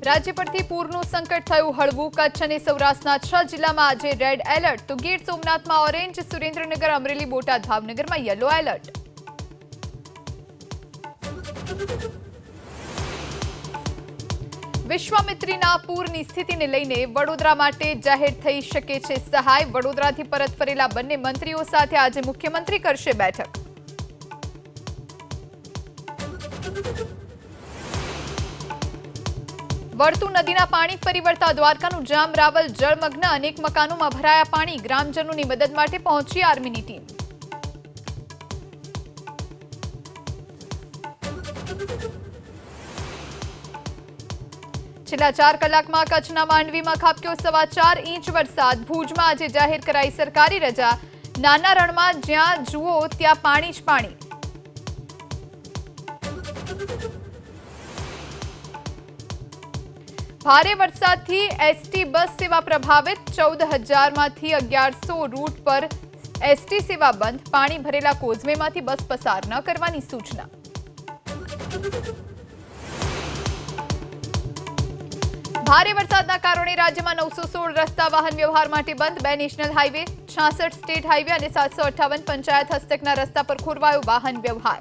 રાજ્ય પરથી પૂરનું સંકટ થયું હળવું. કચ્છ અને સૌરાષ્ટ્રના 6 જિલ્લામાં આજે રેડ એલર્ટ. તો ગીર સોમનાથમાં ઓરેન્જ, સુરેન્દ્રનગર, અમરેલી, બોટાદ, ભાવનગરમાં યલો એલર્ટ. વિશ્વામિત્રીના પૂરની સ્થિતિને લઈને વડોદરા માટે જાહેર થઈ શકે છે સહાય. વડોદરાથી પરત ફરેલા બંને મંત્રીઓ સાથે આજે મુખ્યમંત્રી કરશે બેઠક. વળતું નદીના પાણી ફરી વળતા દ્વારકાનું જામ રાવલ જળમગ્ન. અનેક મકાનોમાં ભરાયા પાણી. ગ્રામજનોની મદદ માટે પહોંચી આર્મીની ટીમ. છેલ્લા 4 કલાકમાં કચ્છના માંડવીમાં ખાબક્યો 4.25 ઇંચ વરસાદ. ભુજમાં આજે જાહેર કરાઈ સરકારી રજા. નાના રણમાં જ્યાં જુઓ ત્યાં પાણી જ પાણી. ભારે વરસાદથી એસટી બસ સેવા પ્રભાવિત. 14,000માંથી 1100 રૂટ પર એસટી સેવા બંધ. પાણી ભરેલા કોઝવેમાંથી બસ પસાર ન કરવાની સૂચના. ભારે વરસાદના કારણે રાજ્યમાં 916 રસ્તા વાહન વ્યવહાર માટે બંધ. 2 નેશનલ હાઈવે, 66 સ્ટેટ હાઈવે અને 758 પંચાયત હસ્તકના રસ્તા પર ખોરવાયો વાહન વ્યવહાર.